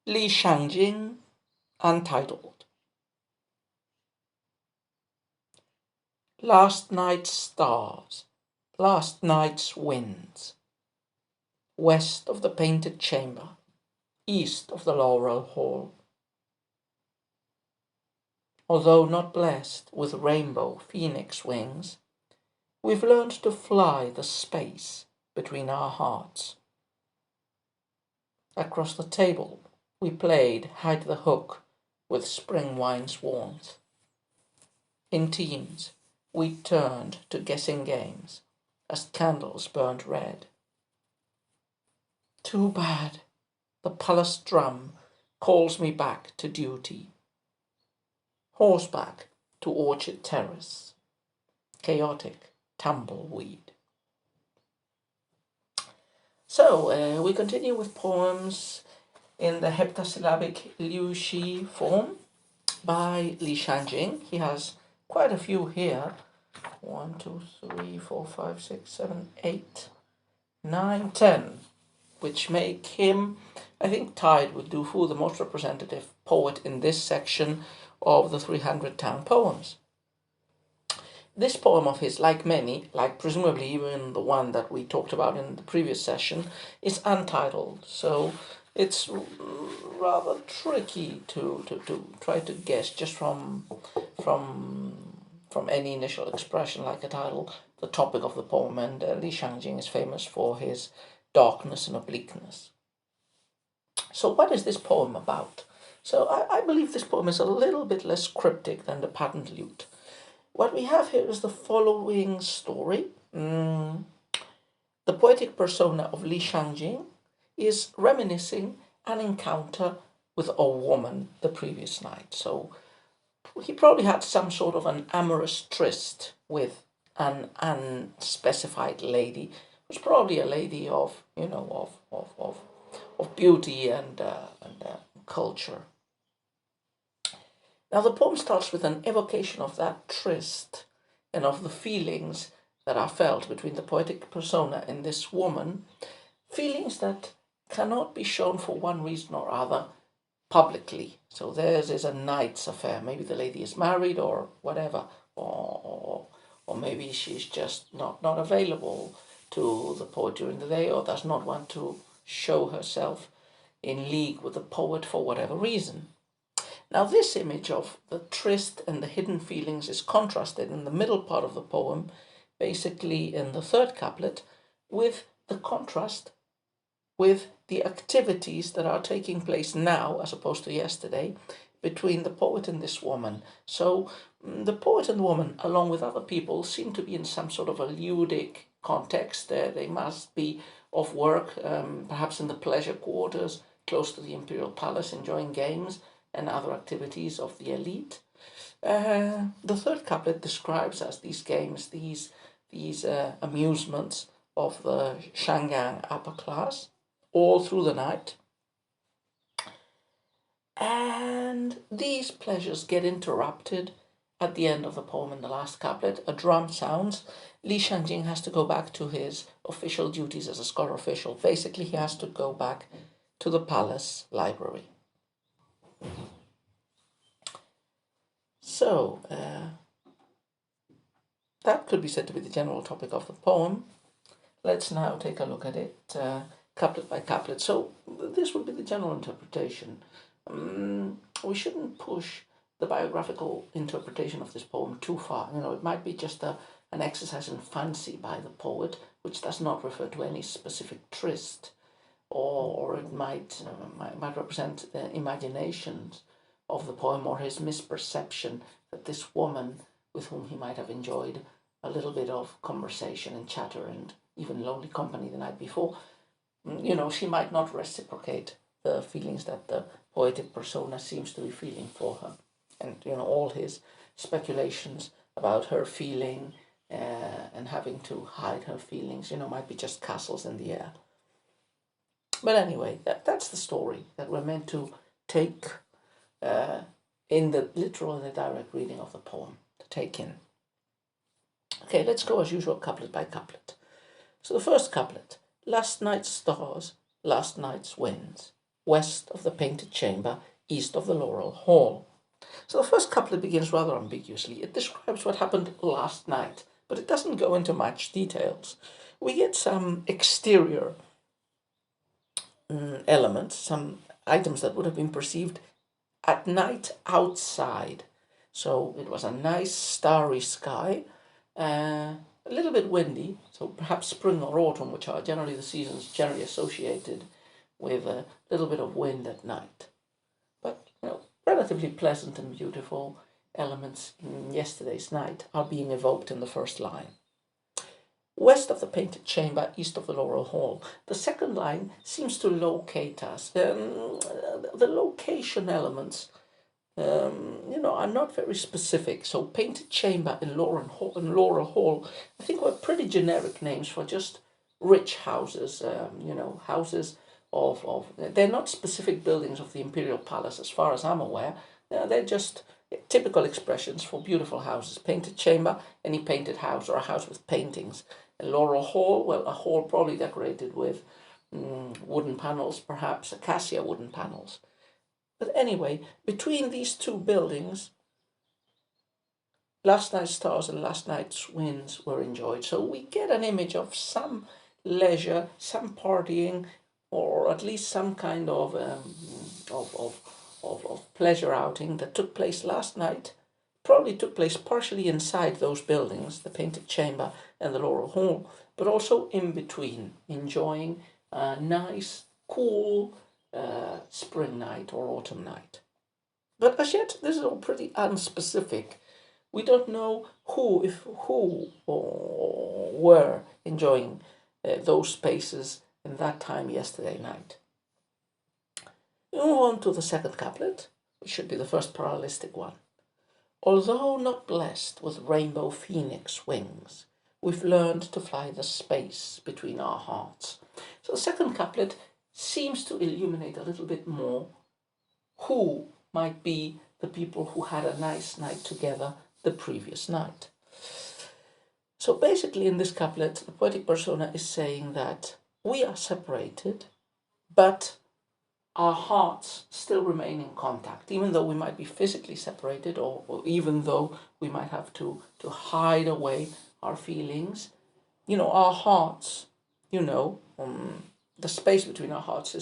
Shangyin, Untitled. Last night's stars, last night's winds, west of the painted chamber, east of the laurel hall. Although not blessed with rainbow phoenix wings, we've learned to fly the space between our hearts. Across the table, we played hide the hook with spring wine's warmth. In teams, we turned to guessing games as candles burned red. Too bad the palace drum calls me back to duty. Horseback to Orchard Terrace. Chaotic tumbleweed. So we continue with poems in the heptasyllabic Liu Shi form by Li Shangyin. He has quite a few here. 1, 2, 3, 4, 5, 6, 7, 8, 9, 10, which make him, I think, tied with Du Fu, the most representative poet in this section of the 300 town poems. This poem of his, like many, like presumably even the one that we talked about in the previous session, is untitled. So it's rather tricky to try to guess just from any initial expression like a title, the topic of the poem. And Li Shangyin is famous for his darkness and obliqueness. So what is this poem about? So I believe this poem is a little bit less cryptic than the Patent Lute. What we have here is the following story. The poetic persona of Li Shangyin is reminiscing an encounter with a woman the previous night. So he probably had some sort of an amorous tryst with an unspecified lady. It was probably a lady of, of beauty and culture. Now the poem starts with an evocation of that tryst and of the feelings that are felt between the poetic persona and this woman, feelings that cannot be shown for one reason or other publicly. So theirs is a night's affair. Maybe the lady is married or whatever, or maybe she's just not available to the poet during the day, or does not want to show herself in league with the poet for whatever reason. Now this image of the tryst and the hidden feelings is contrasted in the middle part of the poem, basically in the third couplet, with the contrast with the activities that are taking place now as opposed to yesterday between the poet and this woman. So the poet and the woman, along with other people, seem to be in some sort of a ludic context. They must be off work, perhaps in the pleasure quarters, close to the imperial palace, enjoying games and other activities of the elite. The third couplet describes as these games, these amusements of the Shangyin upper class, all through the night. And these pleasures get interrupted at the end of the poem in the last couplet. A drum sounds. Li Shangyin has to go back to his official duties as a scholar official. Basically, he has to go back to the palace library. So, that could be said to be the general topic of the poem. Let's now take a look at it couplet by couplet. So, this would be the general interpretation. We shouldn't push the biographical interpretation of this poem too far. It might be just an exercise in fancy by the poet, which does not refer to any specific tryst, or it might represent the imaginations of the poem, or his misperception that this woman with whom he might have enjoyed a little bit of conversation and chatter and even lonely company the night before, she might not reciprocate the feelings that the poetic persona seems to be feeling for her. And, all his speculations about her feeling and having to hide her feelings, might be just castles in the air. But anyway, that's the story that we're meant to take in the literal and the direct reading of the poem to take in. Okay, let's go as usual couplet by couplet. So the first couplet, last night's stars, last night's winds. west of the Painted Chamber, east of the Laurel Hall. So the first couplet begins rather ambiguously. It describes what happened last night, but it doesn't go into much details. We get some exterior elements, some items that would have been perceived at night outside. So it was a nice starry sky, a little bit windy, so perhaps spring or autumn, which are generally the seasons generally associated with a little bit of wind at night. But, relatively pleasant and beautiful elements in yesterday's night are being evoked in the first line. West of the Painted Chamber, east of the Laurel Hall. The second line seems to locate us. The location elements, are not very specific. So Painted Chamber and Laurel Hall, I think were pretty generic names for just rich houses, houses of they're not specific buildings of the Imperial Palace as far as I'm aware. They're just typical expressions for beautiful houses. Painted Chamber, any painted house or a house with paintings. And Laurel Hall, well, a hall probably decorated with wooden panels, perhaps acacia wooden panels. But anyway, between these two buildings, last night's stars and last night's winds were enjoyed. So we get an image of some leisure, some partying, or at least some kind of pleasure outing that took place last night. Probably took place partially inside those buildings, the Painted Chamber and the Laurel Hall, but also in between, enjoying a nice, cool spring night or autumn night. But as yet, this is all pretty unspecific. We don't know who were enjoying those spaces in that time yesterday night. We move on to the second couplet, which should be the first parallelistic one. Although not blessed with rainbow phoenix wings, we've learned to fly the space between our hearts. So the second couplet seems to illuminate a little bit more who might be the people who had a nice night together the previous night. So basically in this couplet, the poetic persona is saying that we are separated, but our hearts still remain in contact, even though we might be physically separated, or even though we might have to hide away our feelings. Our hearts, the space between our hearts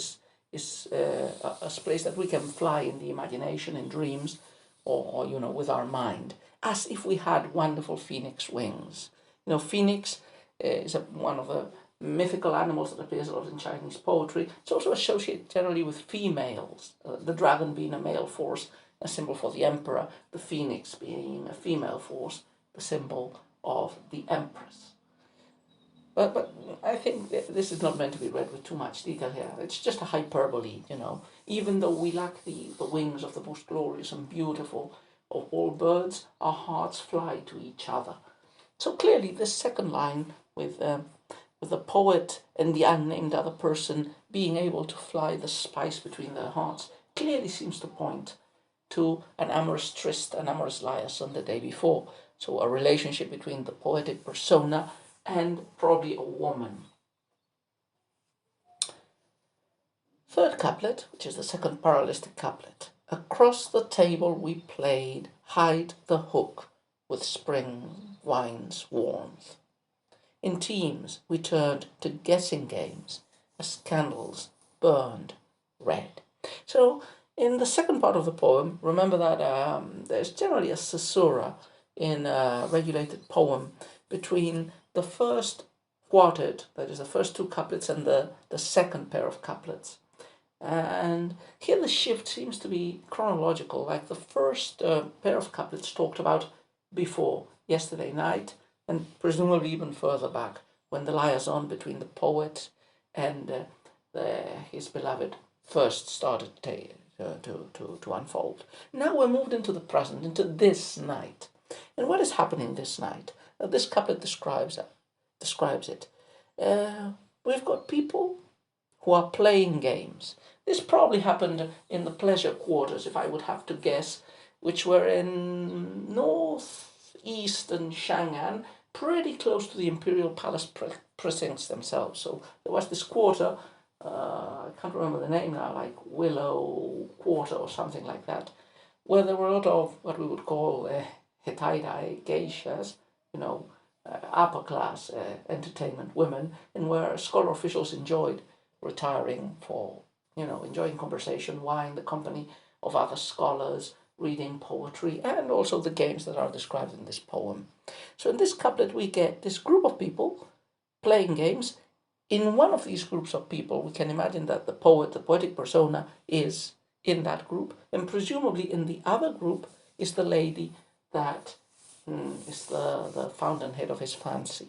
is a space that we can fly in the imagination, in dreams, or with our mind, as if we had wonderful phoenix wings. Phoenix is one of the mythical animals that appears a lot in Chinese poetry. It's also associated generally with females, the dragon being a male force, a symbol for the emperor, the phoenix being a female force, the symbol of the empress. But I think this is not meant to be read with too much detail here. It's just a hyperbole, Even though we lack the wings of the most glorious and beautiful of all birds, our hearts fly to each other. So clearly this second line with the poet and the unnamed other person being able to fly the spice between their hearts, clearly seems to point to an amorous tryst, an amorous liaison the day before. So a relationship between the poetic persona and probably a woman. Third couplet, which is the second parallelistic couplet. Across the table we played hide the hook with spring wine's warmth. In teams we turned to guessing games as candles burned red. So in the second part of the poem, remember that there's generally a caesura in a regulated poem between the first quartet, that is the first two couplets, and the second pair of couplets. And here the shift seems to be chronological, like the first pair of couplets talked about before yesterday night, and presumably even further back, when the liaison between the poet and his beloved first started to unfold. Now we're moved into the present, into this night. And what is happening this night? This couplet describes it. We've got people who are playing games. This probably happened in the pleasure quarters, if I would have to guess, which were in northeastern Shangyin, pretty close to the Imperial Palace precincts themselves. So there was this quarter I can't remember the name now, like Willow Quarter or something like that, where there were a lot of what we would call Hittite geishas, you know, upper class entertainment women, and where scholar officials enjoyed retiring for, enjoying conversation, wine, the company of other scholars, reading poetry, and also the games that are described in this poem. So in this couplet, we get this group of people playing games. In one of these groups of people, we can imagine that the poet, the poetic persona, is in that group, and presumably in the other group is the lady that is the fountainhead of his fancy.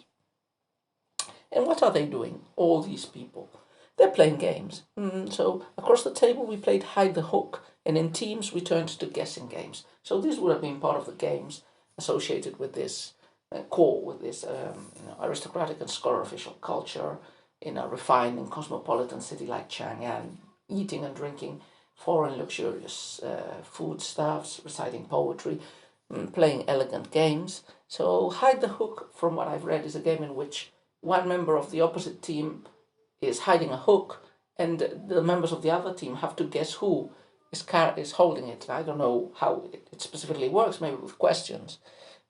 And what are they doing, all these people? They're playing games. So across the table we played hide the hook, and in teams we turned to guessing games. So these would have been part of the games associated with this core, with this aristocratic and scholar official culture in a refined and cosmopolitan city like Shangyin, eating and drinking foreign luxurious foodstuffs, reciting poetry, playing elegant games. So hide the hook, from what I've read, is a game in which one member of the opposite team is hiding a hook, and the members of the other team have to guess who is holding it. I don't know how it specifically works, maybe with questions.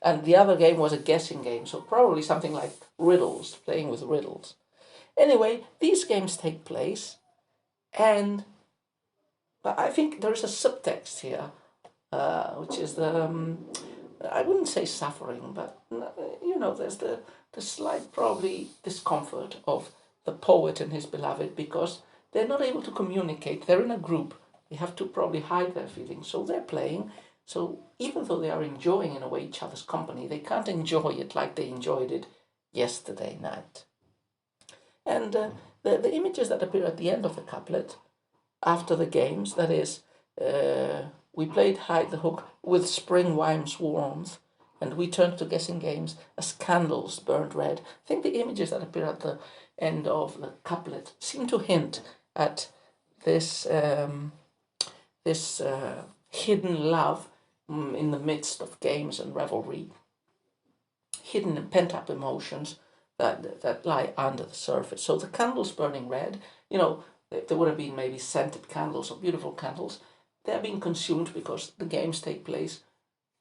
And the other game was a guessing game, so probably something like riddles, playing with riddles. Anyway, these games take place, and I think there is a subtext here, which is I wouldn't say suffering, but there's the slight probably discomfort of the poet and his beloved, because they're not able to communicate. They're in a group. They have to probably hide their feelings. So they're playing. So even though they are enjoying in a way each other's company, they can't enjoy it like they enjoyed it yesterday night. And the images that appear at the end of the couplet, after the games, that is, we played hide the hook with spring wine's warmth, and we turned to guessing games as candles burned red. I think the images that appear at the end of the couplet seem to hint at this hidden love in the midst of games and revelry, hidden and pent-up emotions that lie under the surface. So the candles burning red, there would have been maybe scented candles or beautiful candles. They're being consumed because the games take place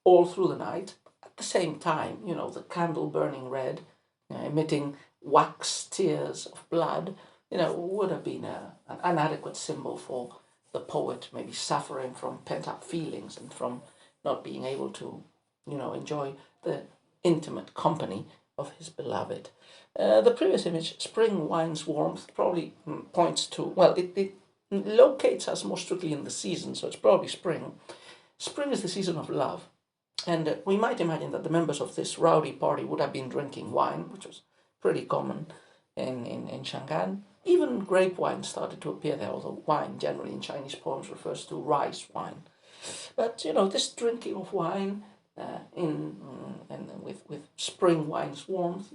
all through the night. At the same time, the candle burning red, emitting wax tears of blood, would have been an adequate symbol for the poet maybe suffering from pent-up feelings and from not being able to, enjoy the intimate company of his beloved. The previous image, spring wine's warmth, probably points to, well, it locates us more strictly in the season, so it's probably spring. Spring is the season of love, and we might imagine that the members of this rowdy party would have been drinking wine, which was pretty common in Shangyin. Even grape wine started to appear there, although wine generally in Chinese poems refers to rice wine. But, this drinking of wine with spring wine's warmth,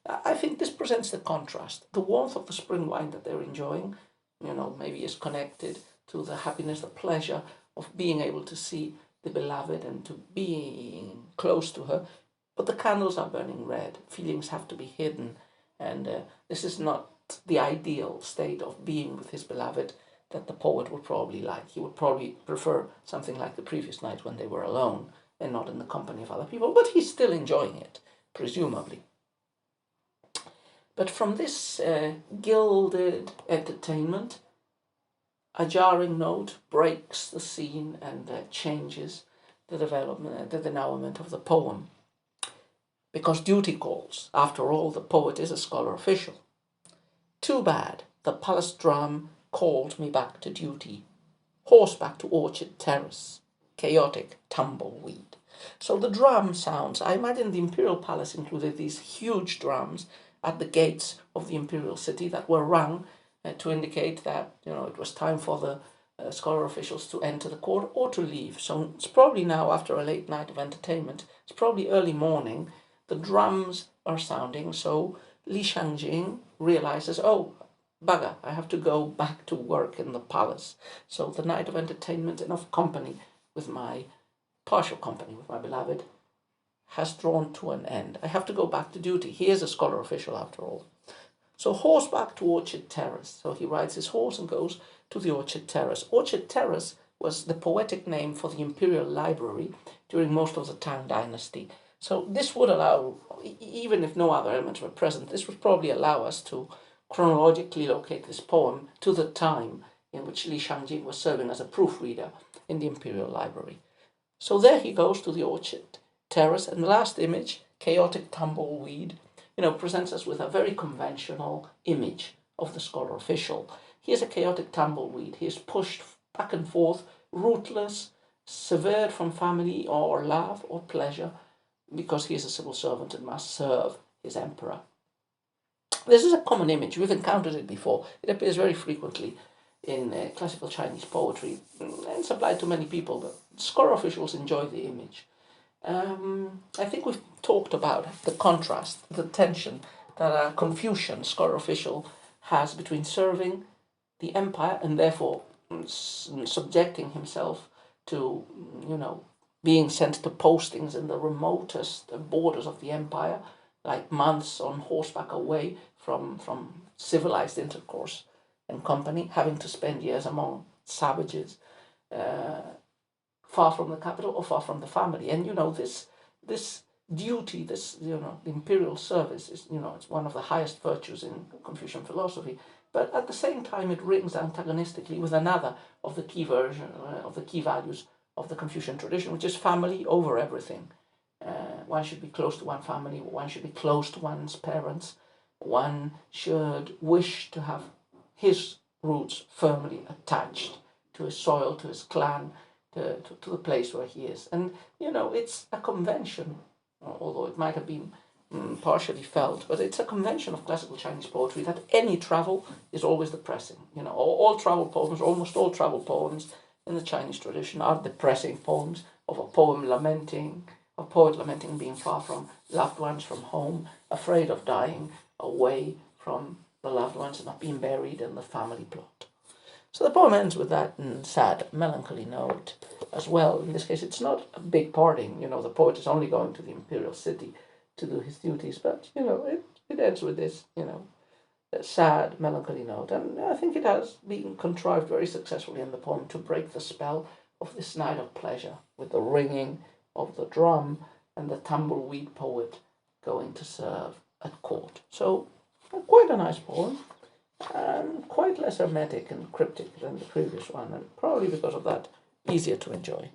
I think this presents the contrast. The warmth of the spring wine that they're enjoying, maybe is connected to the happiness, the pleasure of being able to see the beloved and to being close to her. But the candles are burning red. Feelings have to be hidden. And this is not the ideal state of being with his beloved that the poet would probably like. He would probably prefer something like the previous night when they were alone and not in the company of other people. But he's still enjoying it, presumably. But from this gilded entertainment, a jarring note breaks the scene and changes the development, the denouement of the poem. Because duty calls. After all, the poet is a scholar official. Too bad, the palace drum called me back to duty. Horseback to Orchard Terrace. Chaotic tumbleweed. So the drum sounds, I imagine the imperial palace included these huge drums at the gates of the imperial city that were rung to indicate that, it was time for the scholar officials to enter the court or to leave. So it's probably now, after a late night of entertainment, it's probably early morning. The drums are sounding, so Li Shangyin realizes, oh, bugger, I have to go back to work in the palace. So the night of entertainment and of company with my partial company with my beloved has drawn to an end. I have to go back to duty. He is a scholar official after all. So horseback to Orchard Terrace. So he rides his horse and goes to the Orchard Terrace. Orchard Terrace was the poetic name for the Imperial Library during most of the Tang Dynasty. So this would allow, even if no other elements were present, this would probably allow us to chronologically locate this poem to the time in which Li Shangyin was serving as a proofreader in the Imperial Library. So there he goes to the Orchard Terrace, and the last image, chaotic tumbleweed, presents us with a very conventional image of the scholar official. He is a chaotic tumbleweed. He is pushed back and forth, rootless, severed from family or love or pleasure, because he is a civil servant and must serve his emperor. This is a common image. We've encountered it before. It appears very frequently in classical Chinese poetry, and it's applied to many people, but scholar officials enjoy the image. I think we've talked about the contrast, the tension that a Confucian scholar official has between serving the empire and therefore subjecting himself to, being sent to postings in the remotest borders of the empire, like months on horseback away from civilized intercourse and company, having to spend years among savages, far from the capital or far from the family. And this duty, the imperial service is, it's one of the highest virtues in Confucian philosophy. But at the same time, it rings antagonistically with another of the key values of the Confucian tradition, which is family over everything. One should be close to one family. One should be close to one's parents. One should wish to have his roots firmly attached to his soil, to his clan, to the place where he is. And, it's a convention, although it might have been partially felt, but it's a convention of classical Chinese poetry that any travel is always depressing. All travel poems, almost all travel poems in the Chinese tradition are depressing poems of a poet lamenting being far from loved ones, from home, afraid of dying, away from the loved ones, and not being buried in the family plot. So the poem ends with that sad, melancholy note as well. In this case, it's not a big parting. The poet is only going to the imperial city to do his duties, but, it ends with this, sad, melancholy note. And I think it has been contrived very successfully in the poem to break the spell of this night of pleasure with the ringing of the drum and the tumbleweed poet going to serve at court. So, quite a nice poem, and quite less hermetic and cryptic than the previous one, and probably because of that, easier to enjoy.